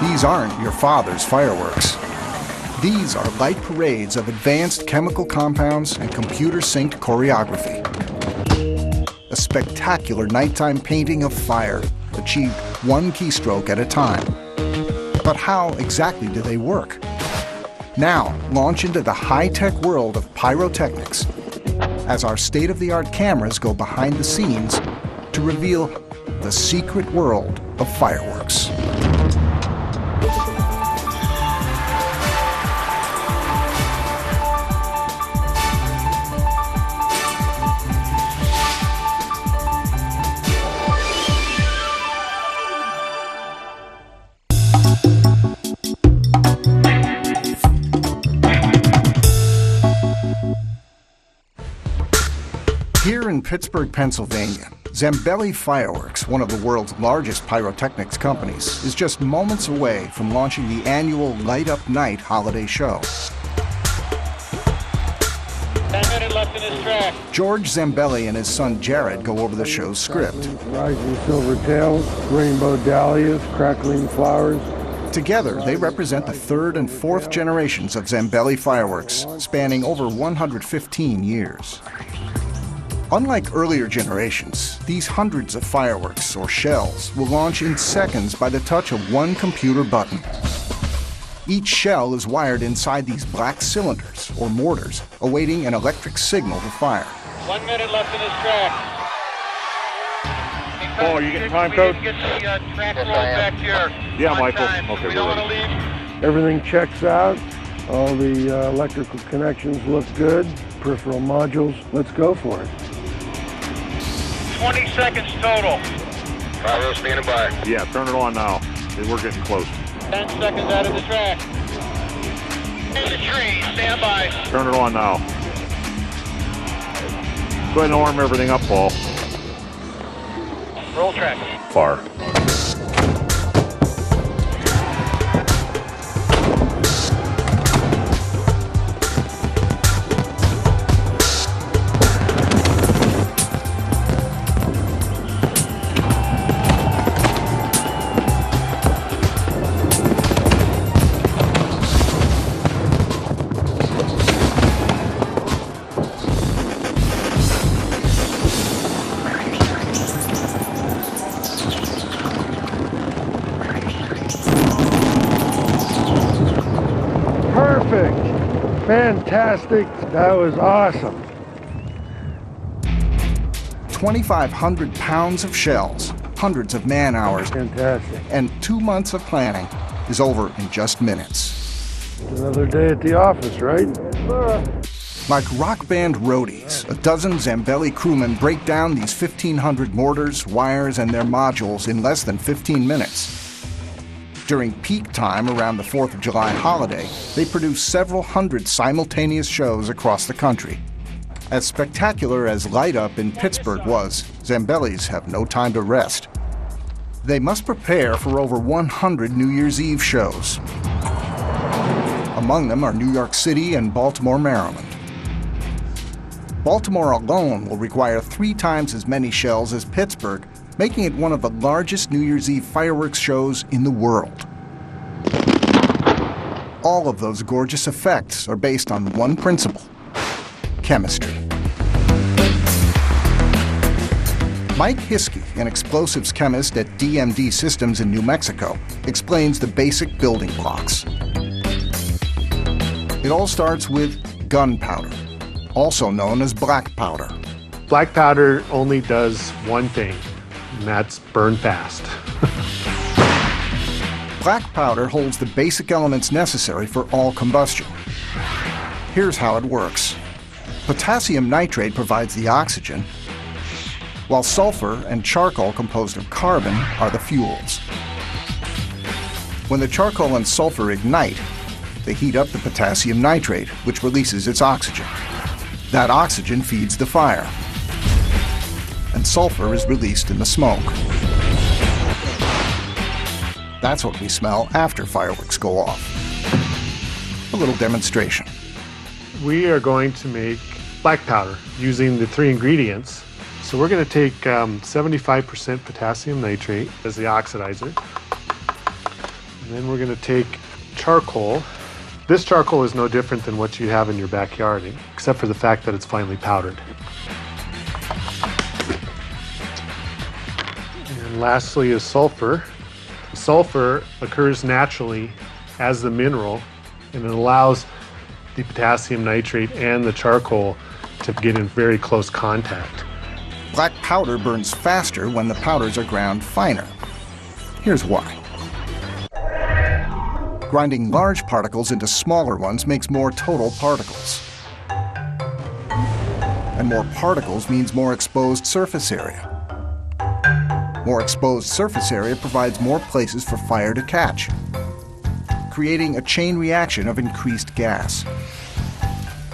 These aren't your father's fireworks. These are light parades of advanced chemical compounds and computer-synced choreography. A spectacular nighttime painting of fire, achieved one keystroke at a time. But how exactly do they work? Now, launch into the high-tech world of pyrotechnics as our state-of-the-art cameras go behind the scenes to reveal the secret world of fireworks. Here in Pittsburgh, Pennsylvania, Zambelli Fireworks, one of the world's largest pyrotechnics companies, is just moments away from launching the annual Light Up Night holiday show. 10 minutes left in his track. George Zambelli and his son Jared go over the show's script. Rising silver tails, rainbow dahlias, crackling flowers. Together, they represent the third and fourth generations of Zambelli Fireworks, spanning over 115 years. Unlike earlier generations, these hundreds of fireworks, or shells, will launch in seconds by the touch of one computer button. Each shell is wired inside these black cylinders, or mortars, awaiting an electric signal to fire. 1 minute left in his track. Paul, you getting time code? Get the track rolled back here. Yeah, On Michael. time. Okay, We don't we're want to ready. leave. Everything checks out. All the electrical connections look good. Peripheral modules. Let's go for it. 20 seconds total. Bravo, standing by. Yeah, turn it on now. We're getting close. 10 seconds out of the track. In the tree, stand by. Turn it on now. Go ahead and arm everything up, Paul. Roll track. Fire. Perfect. Fantastic. That was awesome. 2,500 pounds of shells, hundreds of man-hours, Fantastic. and 2 months of planning is over in just minutes. Another day at the office, right? Like rock band roadies, a dozen Zambelli crewmen break down these 1,500 mortars, wires, and their modules in less than 15 minutes. During peak time around the 4th of July holiday, they produce several hundred simultaneous shows across the country. As spectacular as Light Up in Pittsburgh was, Zambellis have no time to rest. They must prepare for over 100 New Year's Eve shows. Among them are New York City and Baltimore, Maryland. Baltimore alone will require 3 times as many shells as Pittsburgh, making it one of the largest New Year's Eve fireworks shows in the world. All of those gorgeous effects are based on one principle: chemistry. Mike Hiskey, an explosives chemist at DMD Systems in New Mexico, explains the basic building blocks. It all starts with gunpowder, also known as black powder. Black powder only does one thing, and that's burn fast. Black powder holds the basic elements necessary for all combustion. Here's how it works. Potassium nitrate provides the oxygen, while sulfur and charcoal composed of carbon are the fuels. When the charcoal and sulfur ignite, they heat up the potassium nitrate, which releases its oxygen. That oxygen feeds the fire, and sulfur is released in the smoke. That's what we smell after fireworks go off. A little demonstration. We are going to make black powder using the 3 ingredients. So we're going to take 75% potassium nitrate as the oxidizer. And then we're going to take charcoal. This charcoal is no different than what you have in your backyard, except for the fact that it's finely powdered. And lastly is sulfur. Sulfur occurs naturally as the mineral, and it allows the potassium nitrate and the charcoal to get in very close contact. Black powder burns faster when the powders are ground finer. Here's why. Grinding large particles into smaller ones makes more total particles. And more particles means more exposed surface area. More exposed surface area provides more places for fire to catch, creating a chain reaction of increased gas.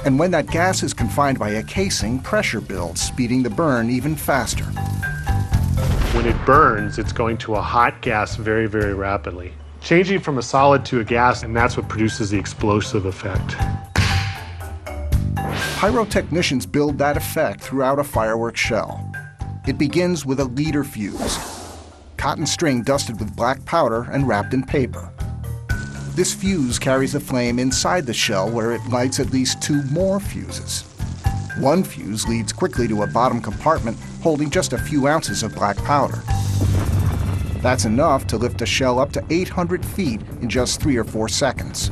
And when that gas is confined by a casing, pressure builds, speeding the burn even faster. When it burns, it's going to a hot gas very, very rapidly, changing from a solid to a gas, and that's what produces the explosive effect. Pyrotechnicians build that effect throughout a fireworks shell. It begins with a leader fuse, cotton string dusted with black powder and wrapped in paper. This fuse carries the flame inside the shell where it lights at least 2 more fuses. One fuse leads quickly to a bottom compartment holding just a few ounces of black powder. That's enough to lift a shell up to 800 feet in just 3 or 4 seconds.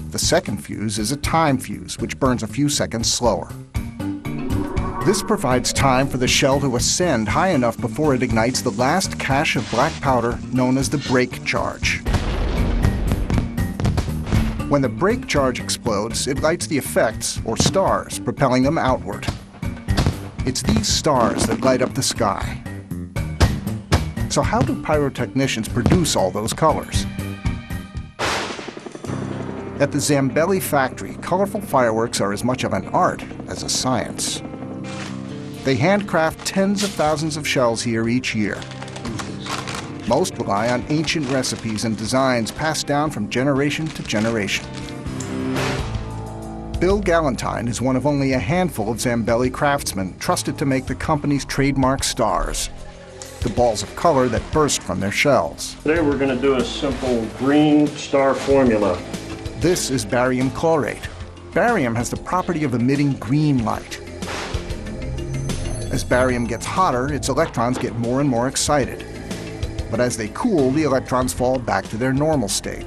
The second fuse is a time fuse, which burns a few seconds slower. This provides time for the shell to ascend high enough before it ignites the last cache of black powder known as the break charge. When the break charge explodes, it lights the effects, or stars, propelling them outward. It's these stars that light up the sky. So how do pyrotechnicians produce all those colors? At the Zambelli factory, colorful fireworks are as much of an art as a science. They handcraft tens of thousands of shells here each year. Most rely on ancient recipes and designs passed down from generation to generation. Bill Galantine is one of only a handful of Zambelli craftsmen trusted to make the company's trademark stars, the balls of color that burst from their shells. Today we're going to do a simple green star formula. This is barium chlorate. Barium has the property of emitting green light. As barium gets hotter, its electrons get more and more excited. But as they cool, the electrons fall back to their normal state,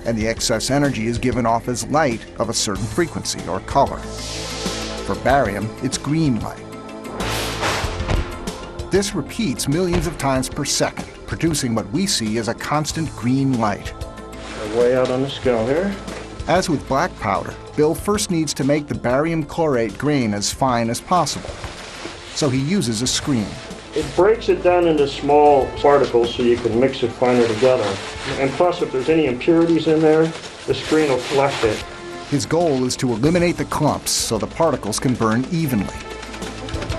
and the excess energy is given off as light of a certain frequency or color. For barium, it's green light. This repeats millions of times per second, producing what we see as a constant green light. Way out on the scale here. As with black powder, Bill first needs to make the barium chlorate grain as fine as possible. So he uses a screen. It breaks it down into small particles so you can mix it finer together. And plus, if there's any impurities in there, the screen will collect it. His goal is to eliminate the clumps so the particles can burn evenly.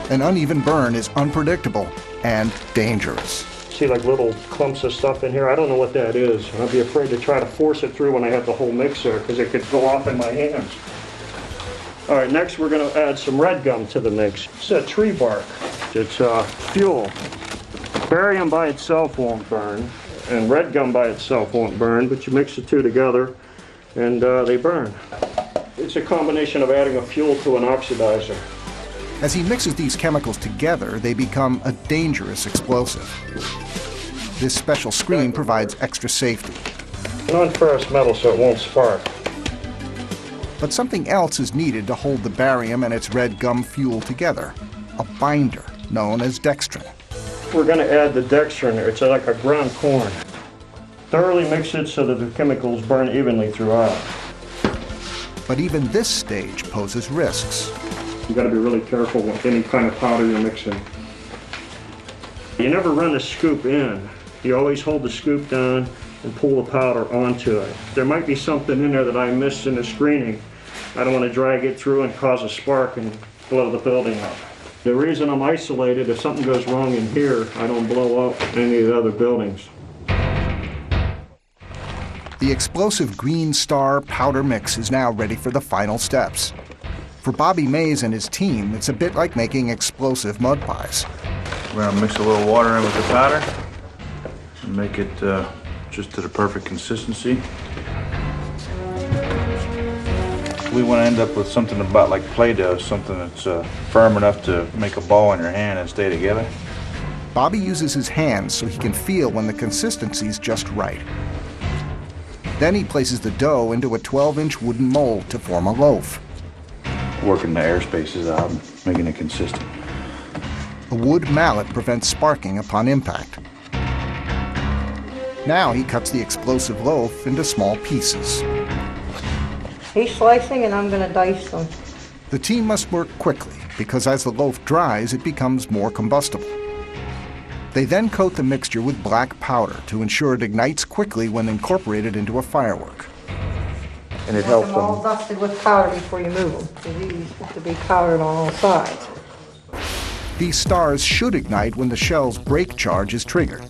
An uneven burn is unpredictable and dangerous. See like little clumps of stuff in here? I don't know what that is. And I'd be afraid to try to force it through when I have the whole mixer because it could go off in my hands. All right, next we're going to add some red gum to the mix. It's a tree bark. It's fuel. Barium by itself won't burn, and red gum by itself won't burn, but you mix the two together and they burn. It's a combination of adding a fuel to an oxidizer. As he mixes these chemicals together, they become a dangerous explosive. This special screen provides extra safety. Non-ferrous metal so it won't spark. But something else is needed to hold the barium and its red gum fuel together, a binder known as dextrin. We're going to add the dextrin. It's like a ground corn. Thoroughly mix it so that the chemicals burn evenly throughout. But even this stage poses risks. You got to be really careful with any kind of powder you're mixing. You never run the scoop in. You always hold the scoop down and pull the powder onto it. There might be something in there that I missed in the screening. I don't want to drag it through and cause a spark and blow the building up. The reason I'm isolated, if something goes wrong in here, I don't blow up any of the other buildings. The explosive green star powder mix is now ready for the final steps. For Bobby Mays and his team, it's a bit like making explosive mud pies. We're going to mix a little water in with the powder and make it just to the perfect consistency. We want to end up with something about like Play-Doh, something that's firm enough to make a ball in your hand and stay together. Bobby uses his hands so he can feel when the consistency's just right. Then he places the dough into a 12-inch wooden mold to form a loaf. Working the air spaces out and making it consistent. A wood mallet prevents sparking upon impact. Now he cuts the explosive loaf into small pieces. He's slicing and I'm going to dice them. The team must work quickly because as the loaf dries, it becomes more combustible. They then coat the mixture with black powder to ensure it ignites quickly when incorporated into a firework. And it Want helps them all them. dusted with powder before you move them, because these have to be powdered on all sides. These stars should ignite when the shell's brake charge is triggered.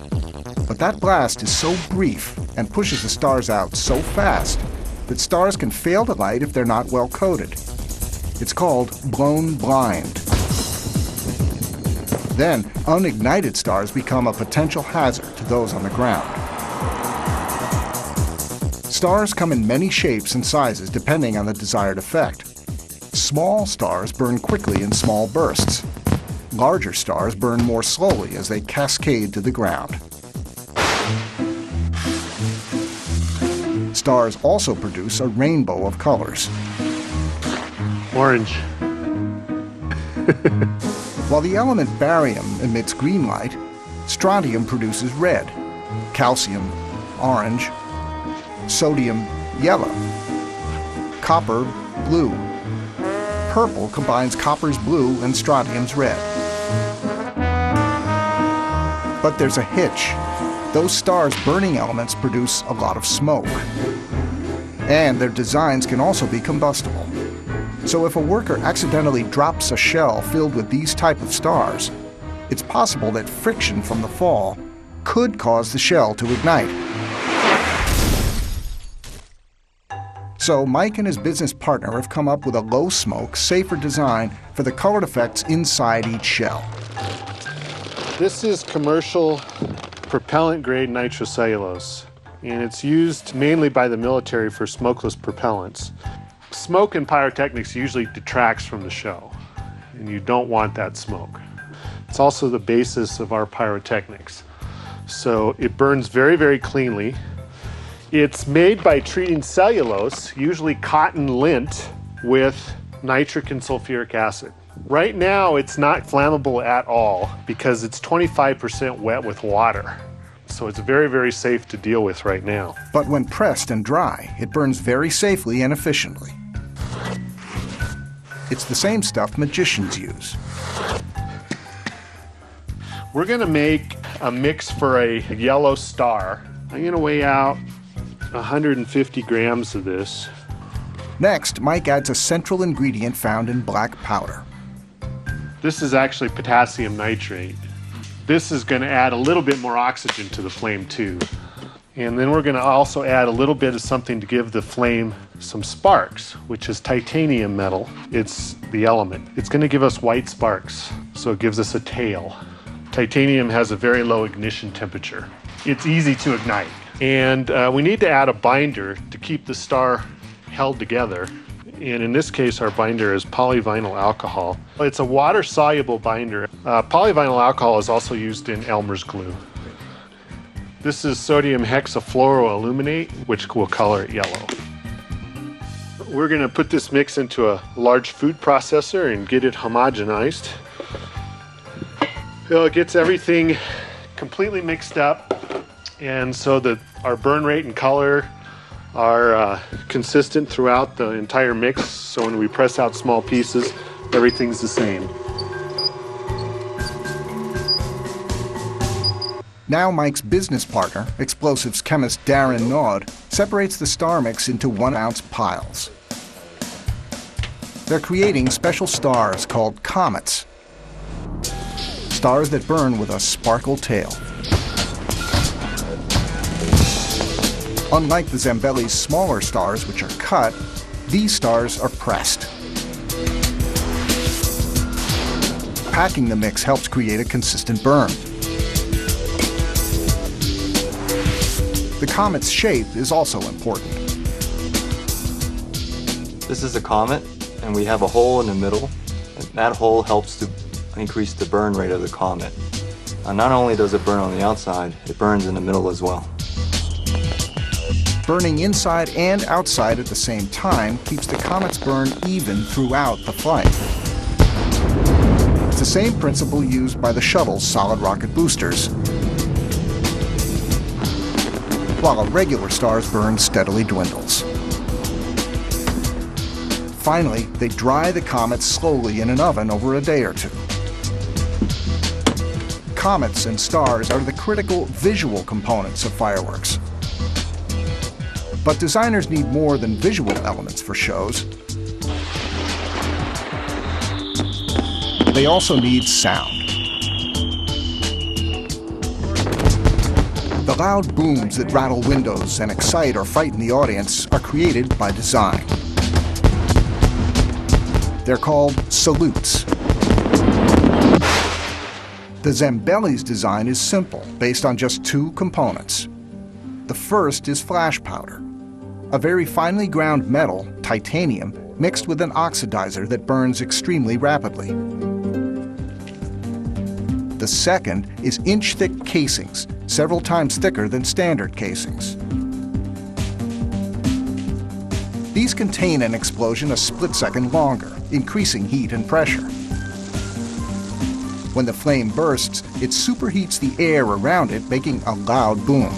But that blast is so brief and pushes the stars out so fast that stars can fail to light if they're not well coated. It's called blown blind. Then, unignited stars become a potential hazard to those on the ground. Stars come in many shapes and sizes depending on the desired effect. Small stars burn quickly in small bursts. Larger stars burn more slowly as they cascade to the ground. Stars also produce a rainbow of colors. Orange. While the element barium emits green light, strontium produces red, calcium, orange, sodium, yellow, copper, blue. Purple combines copper's blue and strontium's red. But there's a hitch. Those stars' burning elements produce a lot of smoke. And their designs can also be combustible. So if a worker accidentally drops a shell filled with these type of stars, it's possible that friction from the fall could cause the shell to ignite. So Mike and his business partner have come up with a low-smoke, safer design for the colored effects inside each shell. This is commercial propellant-grade nitrocellulose, and it's used mainly by the military for smokeless propellants. Smoke in pyrotechnics usually detracts from the show, and you don't want that smoke. It's also the basis of our pyrotechnics. So it burns very, very cleanly. It's made by treating cellulose, usually cotton lint, with nitric and sulfuric acid. Right now, it's not flammable at all because it's 25% wet with water. So it's very, very safe to deal with right now. But when pressed and dry, it burns very safely and efficiently. It's the same stuff magicians use. We're gonna make a mix for a yellow star. I'm gonna weigh out 150 grams of this. Next, Mike adds a central ingredient found in black powder. This is actually potassium nitrate. This is going to add a little bit more oxygen to the flame too. And then we're going to also add a little bit of something to give the flame some sparks, which is titanium metal. It's the element. It's going to give us white sparks, so it gives us a tail. Titanium has a very low ignition temperature. It's easy to ignite. And we need to add a binder to keep the star held together. And in this case, our binder is polyvinyl alcohol. It's a water-soluble binder. Polyvinyl alcohol is also used in Elmer's glue. This is sodium hexafluoroaluminate, which will color it yellow. We're going to put this mix into a large food processor and get it homogenized. It gets everything completely mixed up, and so that our burn rate and color are consistent throughout the entire mix, so when we press out small pieces, everything's the same. Now Mike's business partner, explosives chemist Darren Naud, separates the star mix into 1-ounce piles. They're creating special stars called comets. Stars that burn with a sparkle tail. Unlike the Zambelli's smaller stars, which are cut, these stars are pressed. Packing the mix helps create a consistent burn. The comet's shape is also important. This is a comet, and we have a hole in the middle, and that hole helps to increase the burn rate of the comet. Not only does it burn on the outside, it burns in the middle as well. Burning inside and outside at the same time keeps the comet's burn even throughout the flight. It's the same principle used by the shuttle's solid rocket boosters, while a regular star's burn steadily dwindles. Finally, they dry the comet slowly in an oven over a day or two. Comets and stars are the critical visual components of fireworks. But designers need more than visual elements for shows. They also need sound. The loud booms that rattle windows and excite or frighten the audience are created by design. They're called salutes. The Zambelli's design is simple, based on just two components. The first is flash powder, a very finely ground metal, titanium, mixed with an oxidizer that burns extremely rapidly. The second is inch-thick casings, several times thicker than standard casings. These contain an explosion a split-second longer, increasing heat and pressure. When the flame bursts, it superheats the air around it, making a loud boom.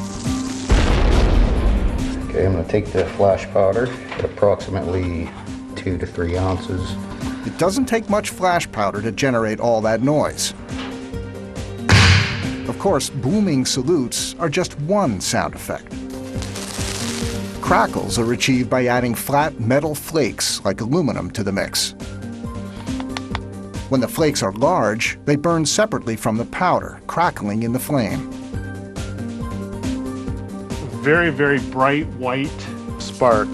Okay, I'm going to take the flash powder at approximately 2 to 3 ounces. It doesn't take much flash powder to generate all that noise. Of course, booming salutes are just one sound effect. Crackles are achieved by adding flat metal flakes like aluminum to the mix. When the flakes are large, they burn separately from the powder, crackling in the flame. Very, very bright white spark.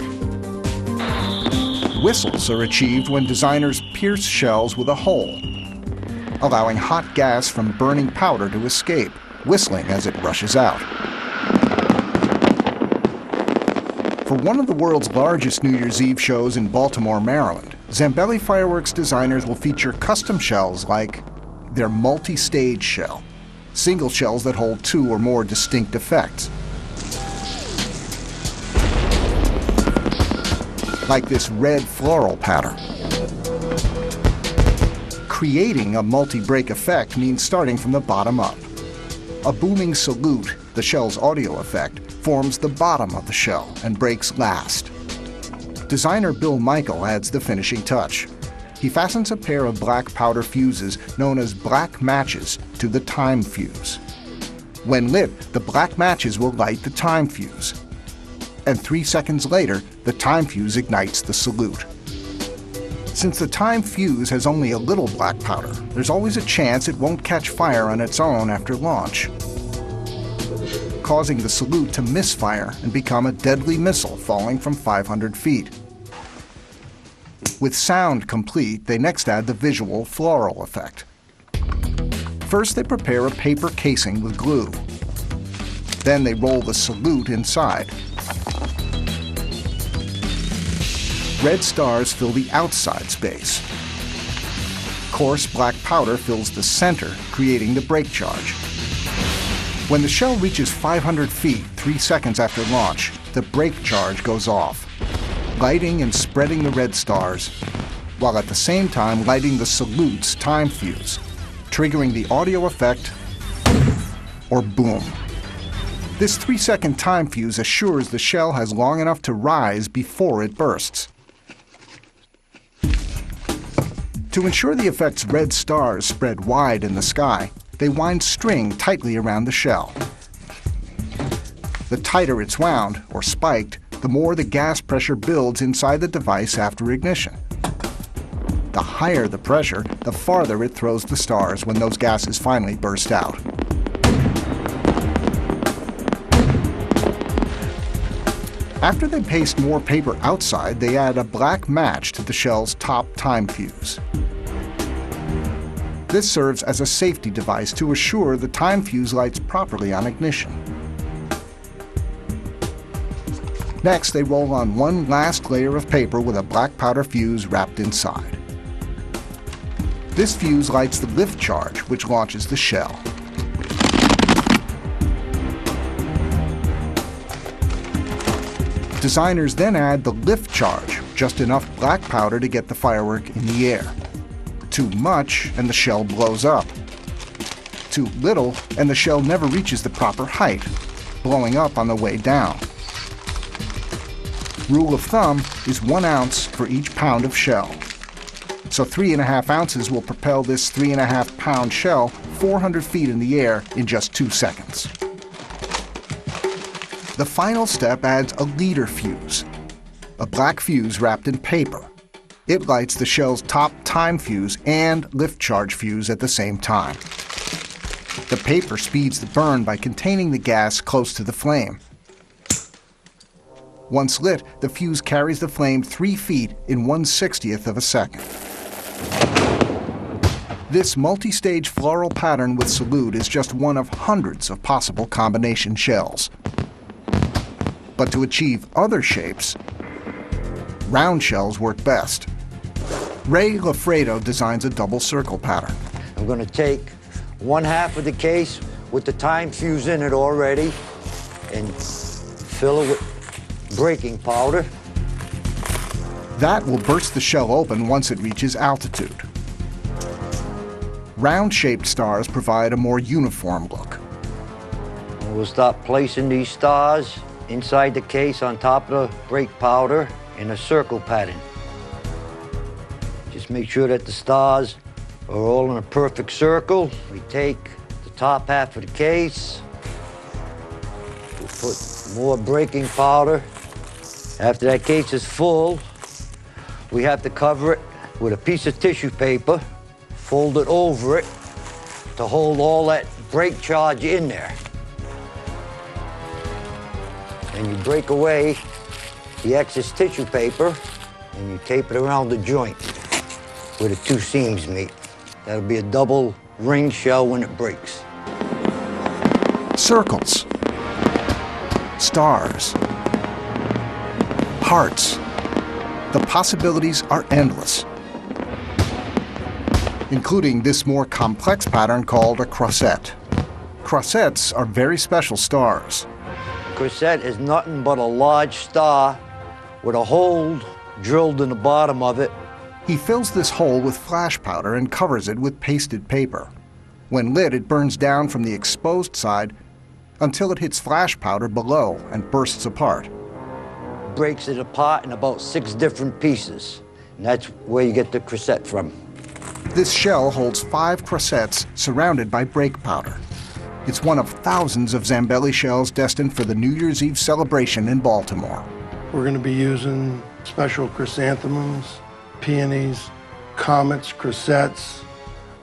Whistles are achieved when designers pierce shells with a hole, allowing hot gas from burning powder to escape, whistling as it rushes out. For one of the world's largest New Year's Eve shows in Baltimore, Maryland, Zambelli Fireworks designers will feature custom shells like their multi-stage shell, single shells that hold 2 or more distinct effects. Like this red floral pattern. Creating a multi-break effect means starting from the bottom up. A booming salute, the shell's audio effect, forms the bottom of the shell and breaks last. Designer Bill Michael adds the finishing touch. He fastens a pair of black powder fuses known as black matches to the time fuse. When lit, the black matches will light the time fuse. And 3 seconds later, the time fuse ignites the salute. Since the time fuse has only a little black powder, there's always a chance it won't catch fire on its own after launch, causing the salute to misfire and become a deadly missile falling from 500 feet. With sound complete, they next add the visual floral effect. First, they prepare a paper casing with glue. Then they roll the salute inside. Red stars fill the outside space. Coarse black powder fills the center, creating the break charge. When the shell reaches 500 feet 3 seconds after launch, the break charge goes off, lighting and spreading the red stars, while at the same time lighting the salute's time fuse, triggering the audio effect, or boom. This 3-second time fuse assures the shell has long enough to rise before it bursts. To ensure the effect's red stars spread wide in the sky, they wind string tightly around the shell. The tighter it's wound, or spiked, the more the gas pressure builds inside the device after ignition. The higher the pressure, the farther it throws the stars when those gases finally burst out. After they paste more paper outside, they add a black match to the shell's top time fuse. This serves as a safety device to assure the time fuse lights properly on ignition. Next, they roll on one last layer of paper with a black powder fuse wrapped inside. This fuse lights the lift charge, which launches the shell. Designers then add the lift charge, just enough black powder to get the firework in the air. Too much, and the shell blows up. Too little, and the shell never reaches the proper height, blowing up on the way down. Rule of thumb is 1 ounce for each pound of shell. So 3.5 ounces will propel this 3.5-pound shell 400 feet in the air in just 2 seconds. The final step adds a leader fuse, a black fuse wrapped in paper. It lights the shell's top time fuse and lift charge fuse at the same time. The paper speeds the burn by containing the gas close to the flame. Once lit, the fuse carries the flame 3 feet in 1/60th of a second. This multi-stage floral pattern with salute is just one of hundreds of possible combination shells. But to achieve other shapes, round shells work best. Ray Lafredo designs a double circle pattern. I'm going to take 1/2 of the case with the time fuse in it already and fill it with breaking powder. That will burst the shell open once it reaches altitude. Round-shaped stars provide a more uniform look. We'll start placing these stars inside the case on top of the brake powder in a circle pattern. Just make sure that the stars are all in a perfect circle. We take the top half of the case, we put more braking powder. After that case is full, we have to cover it with a piece of tissue paper, fold it over it to hold all that brake charge in there. And you break away the excess tissue paper and you tape it around the joint where the 2 seams meet. That'll be a double ring shell when it breaks. Circles, stars, hearts. The possibilities are endless, including this more complex pattern called a croissette. Croissettes are very special stars. Croissette is nothing but a large star with a hole drilled in the bottom of it. He fills this hole with flash powder and covers it with pasted paper. When lit, it burns down from the exposed side until it hits flash powder below and bursts apart. Breaks it apart in about 6 different pieces, and that's where you get the croissette from. This shell holds 5 croissettes surrounded by brake powder. It's one of thousands of Zambelli shells destined for the New Year's Eve celebration in Baltimore. We're going to be using special chrysanthemums, peonies, comets, croissettes,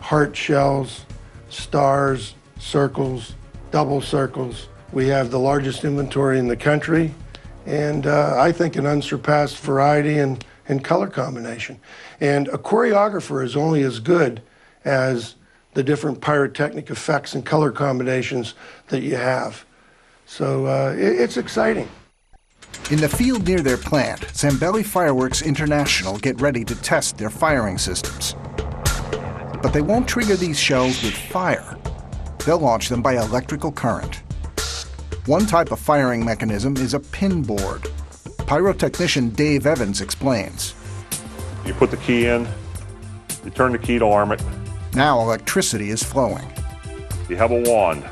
heart shells, stars, circles, double circles. We have the largest inventory in the country, and I think an unsurpassed variety and color combination. And a choreographer is only as good as the different pyrotechnic effects and color combinations that you have. So it's exciting. In the field near their plant, Zambelli Fireworks International get ready to test their firing systems. But they won't trigger these shells with fire. They'll launch them by electrical current. One type of firing mechanism is a pin board. Pyrotechnician Dave Evans explains. You put the key in, you turn the key to arm it. Now electricity is flowing. You have a wand.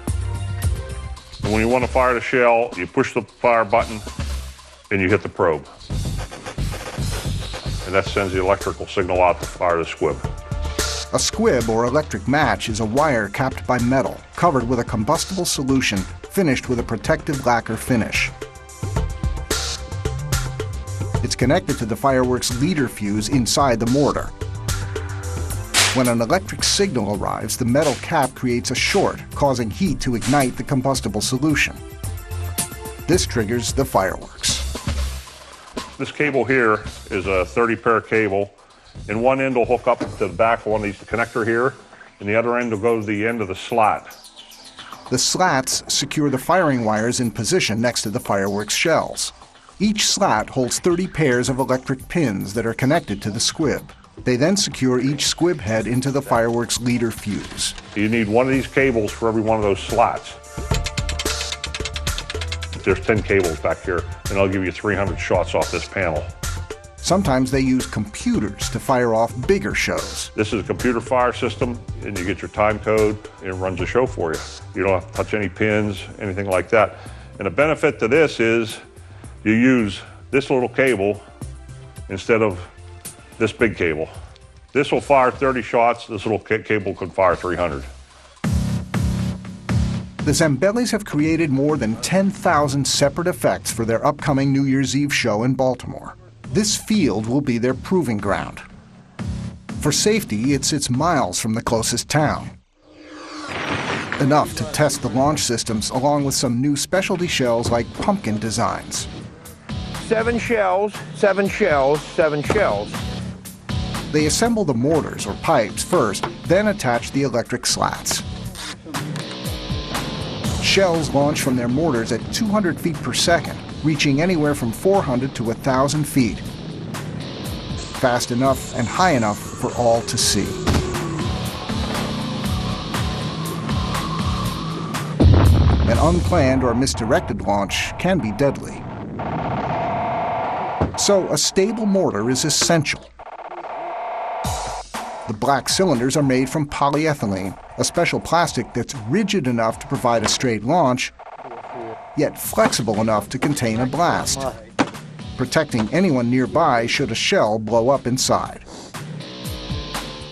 And when you want to fire the shell, you push the fire button and you hit the probe. And that sends the electrical signal out to fire the squib. A squib, or electric match, is a wire capped by metal, covered with a combustible solution, finished with a protective lacquer finish. It's connected to the fireworks leader fuse inside the mortar. When an electric signal arrives, the metal cap creates a short, causing heat to ignite the combustible solution. This triggers the fireworks. This cable here is a 30-pair cable, and one end will hook up to the back of one of these, the connector here, and the other end will go to the end of the slat. The slats secure the firing wires in position next to the fireworks shells. Each slat holds 30 pairs of electric pins that are connected to the squib. They then secure each squib head into the fireworks leader fuse. You need one of these cables for every one of those slats. There's 10 cables back here, and I'll give you 300 shots off this panel. Sometimes they use computers to fire off bigger shows. This is a computer fire system, and you get your time code, and it runs the show for you. You don't have to touch any pins, anything like that. And the benefit to this is you use this little cable instead of this big cable. This will fire 30 shots. This little cable can fire 300. The Zambellis have created more than 10,000 separate effects for their upcoming New Year's Eve show in Baltimore. This field will be their proving ground. For safety, it sits miles from the closest town. Enough to test the launch systems along with some new specialty shells like pumpkin designs. 7 shells, 7 shells, 7 shells. They assemble the mortars or pipes first, then attach the electric slats. Shells launch from their mortars at 200 feet per second, reaching anywhere from 400 to 1,000 feet. Fast enough and high enough for all to see. An unplanned or misdirected launch can be deadly. So a stable mortar is essential. The black cylinders are made from polyethylene, a special plastic that's rigid enough to provide a straight launch, yet flexible enough to contain a blast, protecting anyone nearby should a shell blow up inside.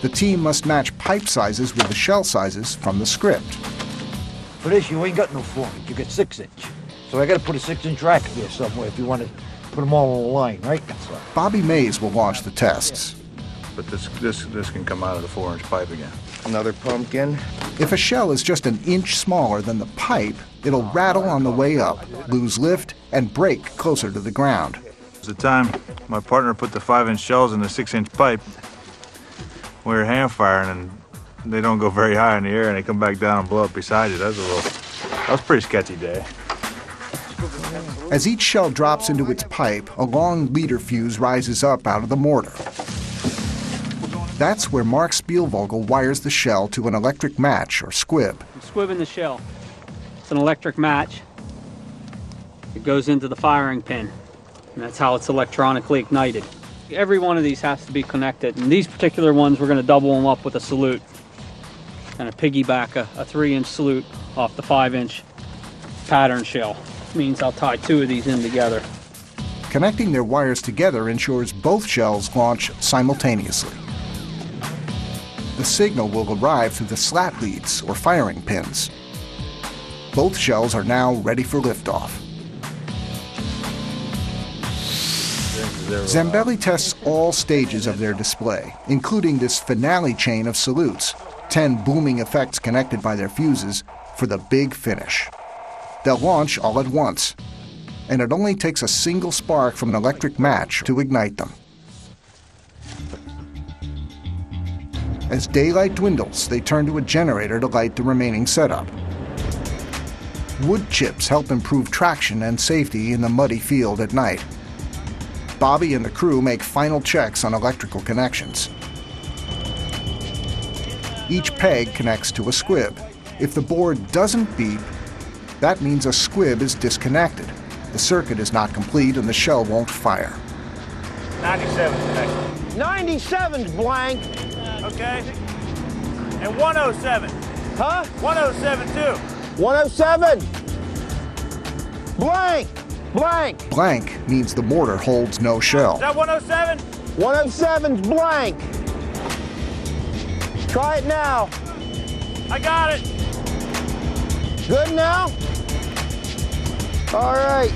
The team must match pipe sizes with the shell sizes from the script. For this, you ain't got no 4-inch, you got 6-inch. So I gotta put a 6-inch rack here somewhere if you want to put them all on the line, right? Bobby Mays will launch the tests. But this can come out of the 4-inch pipe again. Another pumpkin. If a shell is just an inch smaller than the pipe, it'll rattle on the way up, lose lift, and break closer to the ground. The time my partner put the 5-inch shells in the 6-inch pipe, we were hand firing, and they don't go very high in the air, and they come back down and blow up beside you. That was a pretty sketchy day. As each shell drops into its pipe, a long leader fuse rises up out of the mortar. That's where Mark Spielvogel wires the shell to an electric match or squib. Squib in the shell. It's an electric match. It goes into the firing pin, and that's how it's electronically ignited. Every one of these has to be connected, and these particular ones, we're going to double them up with a salute and a piggyback a 3-inch salute off the 5-inch pattern shell. Which means I'll tie 2 of these in together. Connecting their wires together ensures both shells launch simultaneously. The signal will arrive through the slat leads or firing pins. Both shells are now ready for liftoff. Zambelli tests all stages of their display, including this finale chain of salutes, 10 booming effects connected by their fuses for the big finish. They'll launch all at once, and it only takes a single spark from an electric match to ignite them. As daylight dwindles, they turn to a generator to light the remaining setup. Wood chips help improve traction and safety in the muddy field at night. Bobby and the crew make final checks on electrical connections. Each peg connects to a squib. If the board doesn't beep, that means a squib is disconnected. The circuit is not complete and the shell won't fire. 97 connected. 97's blank. Okay. And 107. Huh? 107 too. 107. Blank. Blank. Blank means the mortar holds no shell. Is that 107? 107's blank. Try it now. I got it. Good now? All right.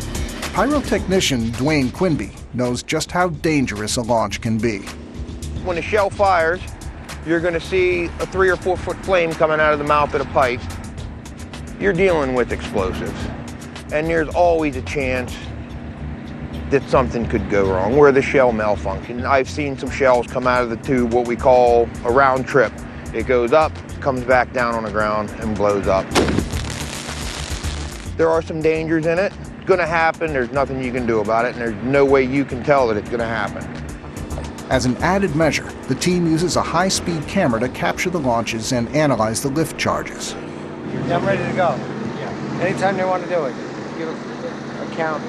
Pyrotechnician Dwayne Quinby knows just how dangerous a launch can be. When the shell fires, you're going to see a 3 or 4 foot flame coming out of the mouth of the pipe. You're dealing with explosives. And there's always a chance that something could go wrong, where the shell malfunction. I've seen some shells come out of the tube, what we call a round trip. It goes up, comes back down on the ground, and blows up. There are some dangers in it. gonna happen. There's nothing you can do about it, and there's no way you can tell that it's gonna happen. As an added measure, the team uses a high-speed camera to capture the launches and analyze the lift charges. Yeah, I'm ready to go. Yeah. Anytime they want to do it, give a count.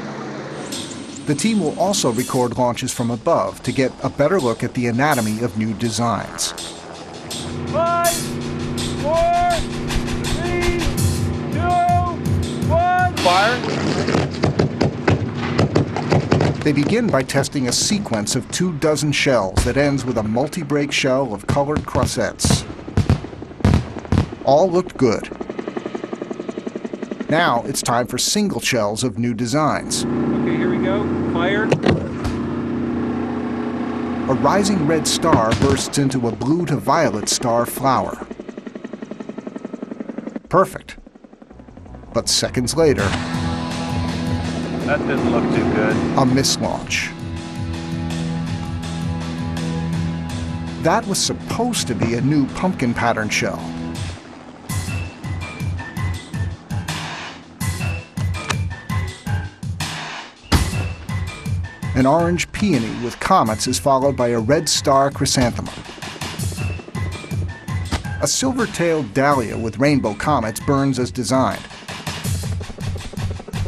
The team will also record launches from above to get a better look at the anatomy of new designs. 5, 4, 3, 2, 1. Fire. They begin by testing a sequence of 24 shells that ends with a multi-break shell of colored croissettes. All looked good. Now it's time for single shells of new designs. Okay, here we go. Fire. A rising red star bursts into a blue to violet star flower. Perfect. But seconds later, That didn't look too good. a mislaunch. That was supposed to be a new pumpkin pattern shell. An orange peony with comets is followed by a red star chrysanthemum. A silver-tailed dahlia with rainbow comets burns as designed.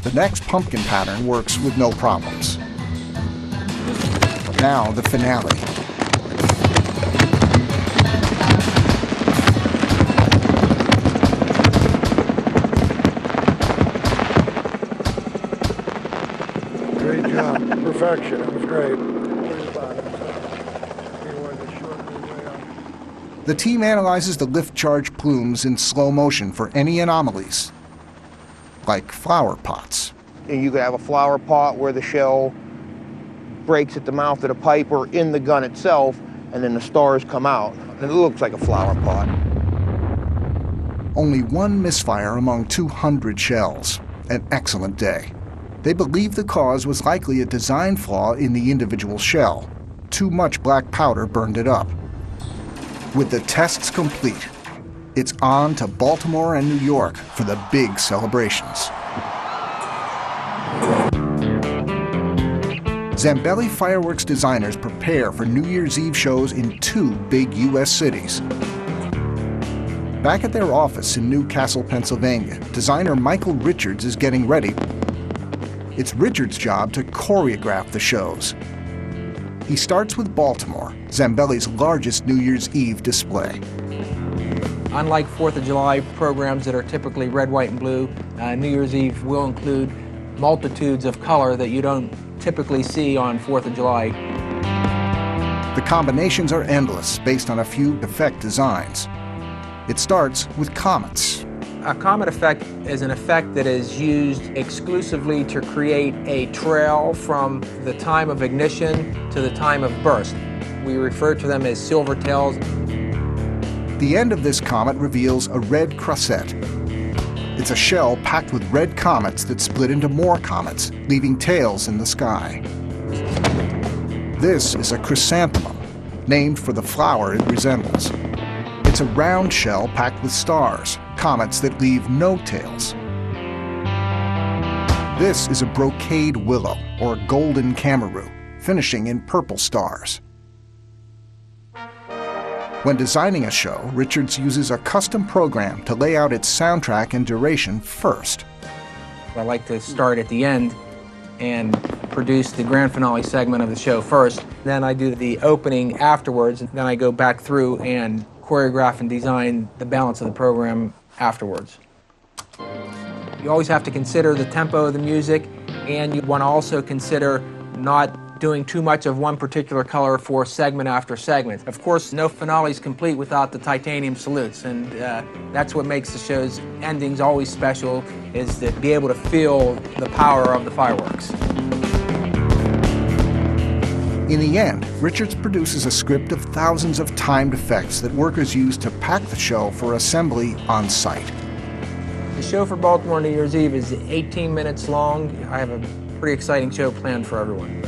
The next pumpkin pattern works with no problems. Now the finale. Great job. Perfection. It was great. The team analyzes the lift charge plumes in slow motion for any anomalies, like flower pots. And you could have a flower pot where the shell breaks at the mouth of the pipe or in the gun itself, and then the stars come out, and it looks like a flower pot. Only one misfire among 200 shells. An excellent day. They believe the cause was likely a design flaw in the individual shell. Too much black powder burned it up. With the tests complete, it's on to Baltimore and New York for the big celebrations. Zambelli fireworks designers prepare for New Year's Eve shows in 2 big U.S. cities. Back at their office in New Castle, Pennsylvania, designer Michael Richards is getting ready. It's Richards' job to choreograph the shows. He starts with Baltimore, Zambelli's largest New Year's Eve display. Unlike 4th of July programs that are typically red, white, and blue, New Year's Eve will include multitudes of color that you don't typically see on 4th of July. The combinations are endless based on a few effect designs. It starts with comets. A comet effect is an effect that is used exclusively to create a trail from the time of ignition to the time of burst. We refer to them as silver tails. The end of this comet reveals a red croissette. It's a shell packed with red comets that split into more comets, leaving tails in the sky. This is a chrysanthemum, named for the flower it resembles. It's a round shell packed with stars, comets that leave no tails. This is a brocade willow, or golden camaroo, finishing in purple stars. When designing a show, Richards uses a custom program to lay out its soundtrack and duration first. I like to start at the end and produce the grand finale segment of the show first. Then I do the opening afterwards, and then I go back through and choreograph and design the balance of the program afterwards. You always have to consider the tempo of the music, and you want to also consider not doing too much of one particular color for segment after segment. Of course, no finale is complete without the titanium salutes, and that's what makes the show's endings always special, is to be able to feel the power of the fireworks. In the end, Richards produces a script of thousands of timed effects that workers use to pack the show for assembly on site. The show for Baltimore New Year's Eve is 18 minutes long. I have a pretty exciting show planned for everyone.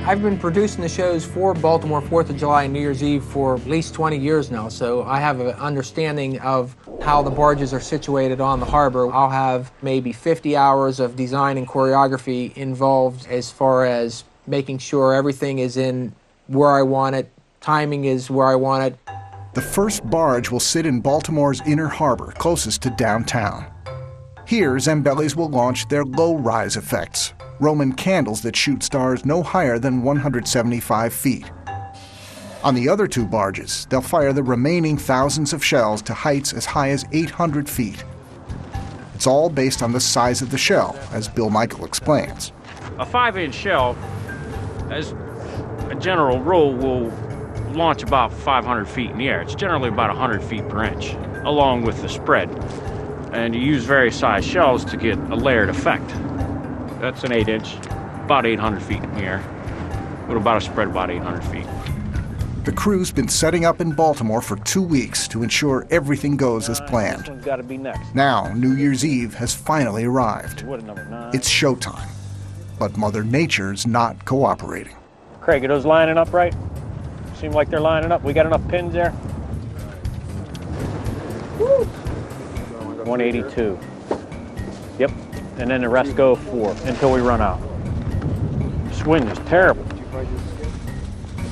I've been producing the shows for Baltimore 4th of July and New Year's Eve for at least 20 years now, so I have an understanding of how the barges are situated on the harbor. I'll have maybe 50 hours of design and choreography involved as far as making sure everything is in where I want it, timing is where I want it. The first barge will sit in Baltimore's inner harbor, closest to downtown. Here, Zambellis will launch their low-rise effects, Roman candles that shoot stars no higher than 175 feet. On the other two barges, they'll fire the remaining thousands of shells to heights as high as 800 feet. It's all based on the size of the shell, as Bill Michael explains. A 5-inch shell, as a general rule, will launch about 500 feet in the air. It's generally about 100 feet per inch, along with the spread. And you use various size shells to get a layered effect. That's an 8-inch, about 800 feet in the air, with about a spread about 800 feet. The crew's been setting up in Baltimore for 2 weeks to ensure everything goes as planned. This one's got to be next. Now, New Year's Eve has finally arrived. What, number 9? It's showtime, but Mother Nature's not cooperating. Craig, are those lining up right? Seem like they're lining up. We got enough pins there? Woo. 182. Yep. And then the rest go 4 until we run out. This wind is terrible.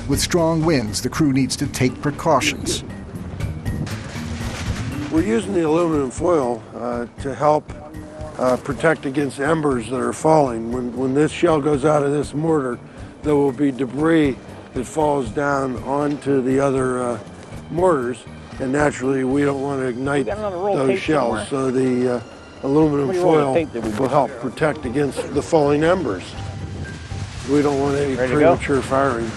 With strong winds, the crew needs to take precautions. We're using the aluminum foil to help protect against embers that are falling. When this shell goes out of this mortar, there will be debris that falls down onto the other mortars, and naturally we don't want to ignite those shells, so the aluminum foil will help protect against the falling embers. We don't want any premature firing.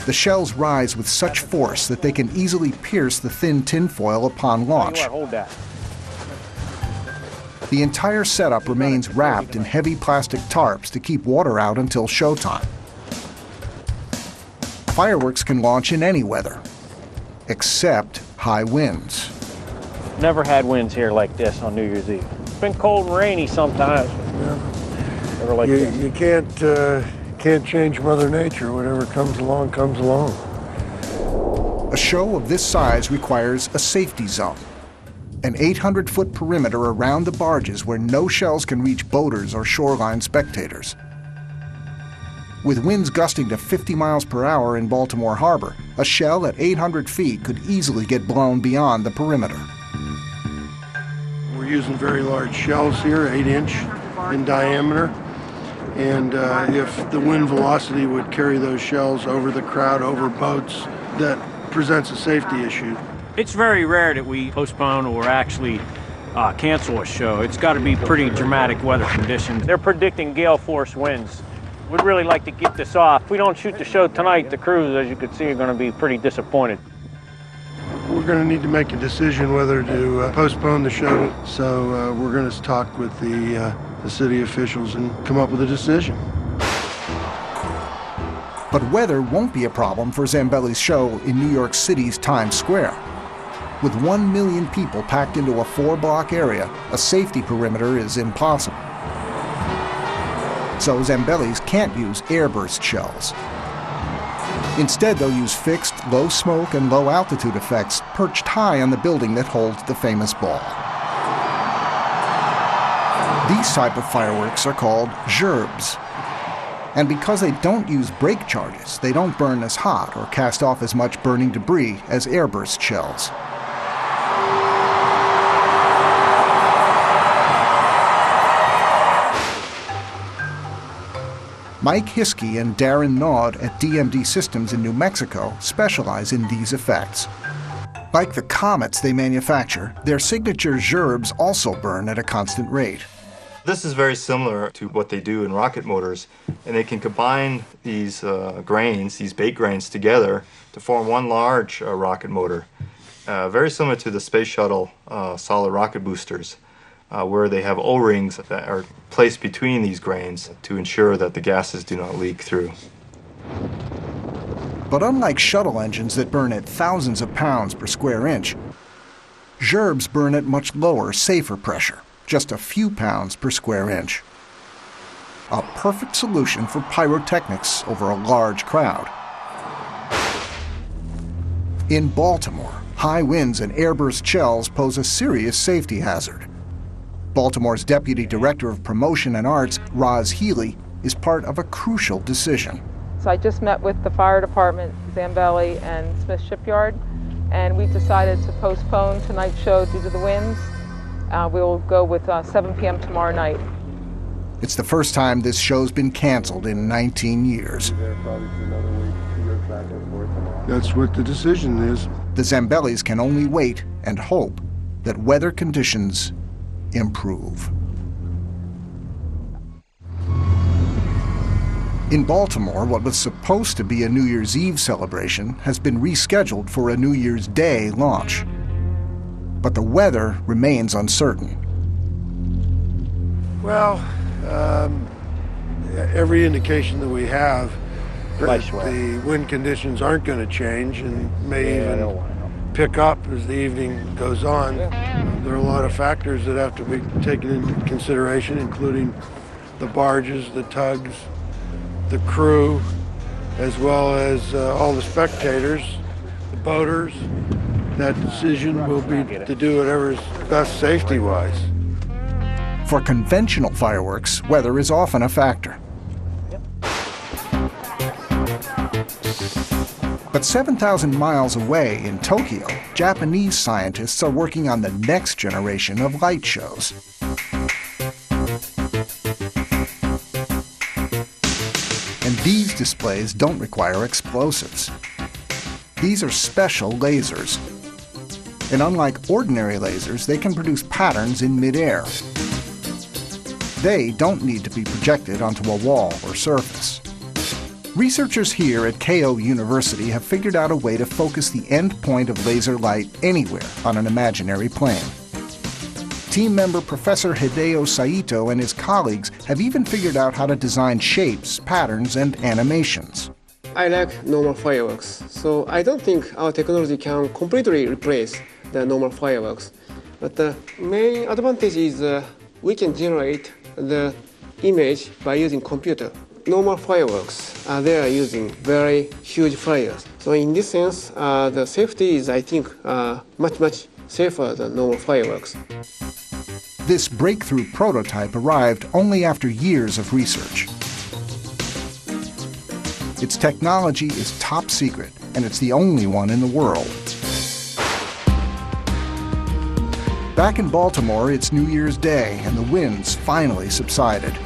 The shells rise with such force that they can easily pierce the thin tinfoil upon launch. Hold that. The entire setup remains wrapped in heavy plastic tarps to keep water out until showtime. Fireworks can launch in any weather, except high winds. Never had winds here like this on New Year's Eve. It's been cold and rainy sometimes. Yeah. Never like this. You can't change Mother Nature. Whatever comes along, comes along. A show of this size requires a safety zone, an 800-foot perimeter around the barges where no shells can reach boaters or shoreline spectators. With winds gusting to 50 miles per hour in Baltimore Harbor, a shell at 800 feet could easily get blown beyond the perimeter. We're using very large shells here, 8-inch in diameter. And if the wind velocity would carry those shells over the crowd, over boats, that presents a safety issue. It's very rare that we postpone or actually cancel a show. It's got to be pretty dramatic weather conditions. They're predicting gale force winds. We'd really like to get this off. If we don't shoot the show tonight, the crews, as you can see, are going to be pretty disappointed. We're going to need to make a decision whether to postpone the show. So we're going to talk with the city officials and come up with a decision. But weather won't be a problem for Zambelli's show in New York City's Times Square. With 1 million people packed into a 4-block area, a safety perimeter is impossible. So Zambelli's can't use airburst shells. Instead, they'll use fixed, low smoke and low altitude effects perched high on the building that holds the famous ball. These type of fireworks are called gerbes. And because they don't use break charges, they don't burn as hot or cast off as much burning debris as airburst shells. Mike Hiskey and Darren Naud at DMD Systems in New Mexico specialize in these effects. Like the comets they manufacture, their signature gerbes also burn at a constant rate. This is very similar to what they do in rocket motors, and they can combine these grains, these bait grains, together to form one large rocket motor, very similar to the space shuttle solid rocket boosters, where they have O-rings that are placed between these grains to ensure that the gases do not leak through. But unlike shuttle engines that burn at thousands of pounds per square inch, gerbes burn at much lower, safer pressure, just a few pounds per square inch. a perfect solution for pyrotechnics over a large crowd. In Baltimore, high winds and airburst shells pose a serious safety hazard. Baltimore's Deputy Director of Promotion and Arts, Roz Healy, is part of a crucial decision. So I just met with the fire department, Zambelli and Smith Shipyard, and we decided to postpone tonight's show due to the winds. We will go with 7 p.m. tomorrow night. It's the first time this show's been canceled in 19 years. That's what the decision is. The Zambellis can only wait and hope that weather conditions improve. In Baltimore, what was supposed to be a New Year's Eve celebration has been rescheduled for a New Year's Day launch. But the weather remains uncertain. Well, every indication that we have, the wind conditions aren't going to change and may even pick up as the evening goes on. There are a lot of factors that have to be taken into consideration, including the barges, the tugs, the crew, as well as all the spectators, the boaters. That decision will be to do whatever is best safety-wise. For conventional fireworks, weather is often a factor. But 7,000 miles away in Tokyo, Japanese scientists are working on the next generation of light shows. And these displays don't require explosives. These are special lasers. And unlike ordinary lasers, they can produce patterns in midair. They don't need to be projected onto a wall or surface. Researchers here at Keio University have figured out a way to focus the end point of laser light anywhere on an imaginary plane. Team member Professor Hideo Saito and his colleagues have even figured out how to design shapes, patterns, and animations. I like normal fireworks, so I don't think our technology can completely replace the normal fireworks. But the main advantage is we can generate the image by using computer. Normal fireworks, they are using very huge fires. So in this sense, the safety is, I think, much safer than normal fireworks. This breakthrough prototype arrived only after years of research. Its technology is top secret, and it's the only one in the world. Back in Baltimore, it's New Year's Day, and the winds finally subsided.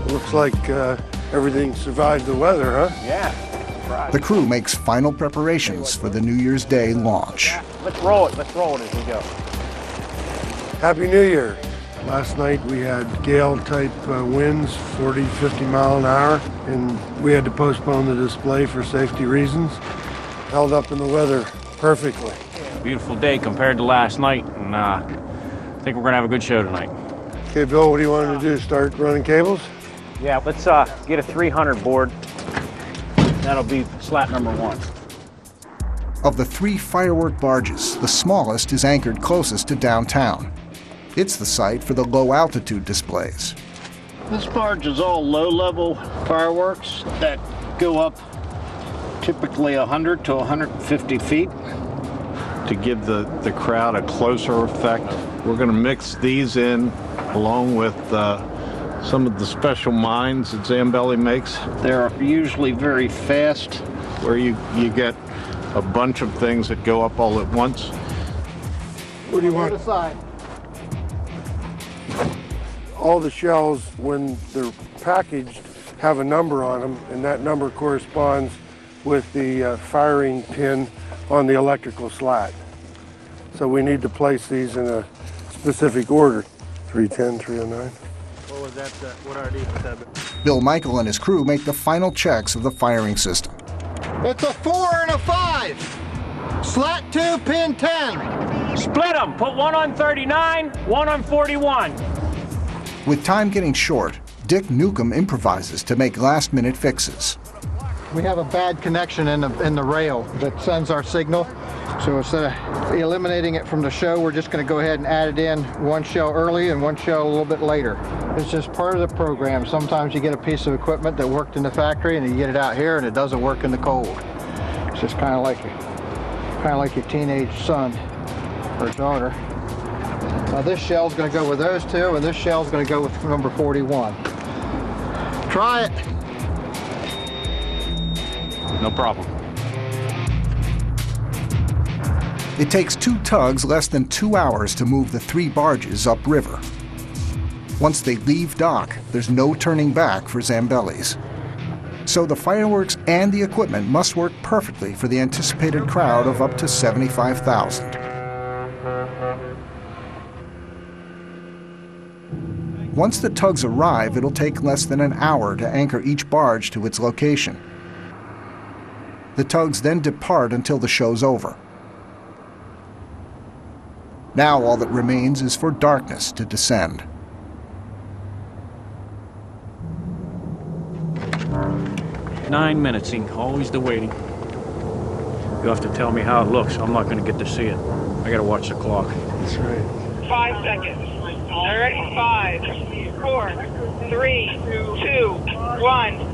Looks like everything survived the weather, huh? Yeah. The crew makes final preparations for the New Year's Day launch. Let's roll it as we go. Happy New Year. Last night we had gale-type winds, 40, 50 mile an hour, and we had to postpone the display for safety reasons. Held up in the weather perfectly. Beautiful day compared to last night, and I think we're gonna have a good show tonight. Okay, Bill, what do you want to do? Start running cables? Yeah, let's get a 300 board. That'll be slat number 1. Of the 3 firework barges, the smallest is anchored closest to downtown. It's the site for the low-altitude displays. This barge is all low-level fireworks that go up typically 100 to 150 feet. To give the crowd a closer effect, we're going to mix these in along with some of the special mines that Zambelli makes. They're usually very fast. Where you get a bunch of things that go up all at once. What do you want? All the shells, when they're packaged, have a number on them, and that number corresponds with the firing pin on the electrical slat. So we need to place these in a specific order. 310, 309. What was that? What are these? Bill Michael and his crew make the final checks of the firing system. It's a 4 and a 5. Slat 2, pin 10. Split them. Put one on 39, one on 41. With time getting short, Dick Newcomb improvises to make last-minute fixes. We have a bad connection in the rail that sends our signal. So instead of eliminating it from the show, we're just going to go ahead and add it in one shell early and one shell a little bit later. It's just part of the program. Sometimes you get a piece of equipment that worked in the factory and you get it out here and it doesn't work in the cold. It's just kind of like your teenage son or daughter. Now this shell's going to go with those two, and this shell's going to go with number 41. Try it. No problem. It takes 2 tugs less than 2 hours to move the 3 barges upriver. Once they leave dock, there's no turning back for Zambellis. So the fireworks and the equipment must work perfectly for the anticipated crowd of up to 75,000. Once the tugs arrive, it'll take less than an hour to anchor each barge to its location. The tugs then depart until the show's over. Now all that remains is for darkness to descend. "9 minutes, Inc. Always the waiting. You have to tell me how it looks. I'm not going to get to see it. I got to watch the clock." That's right. 5 seconds. All right, 5, 4, 3, 2, 1.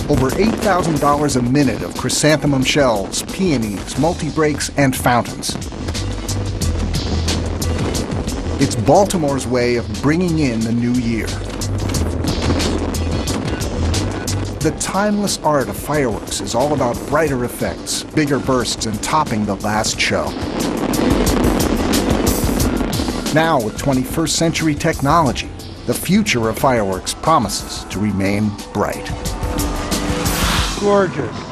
Over $8,000 a minute of chrysanthemum shells, peonies, multi-breaks, and fountains. It's Baltimore's way of bringing in the new year. The timeless art of fireworks is all about brighter effects, bigger bursts, and topping the last show. Now, with 21st century technology, the future of fireworks promises to remain bright. Gorgeous.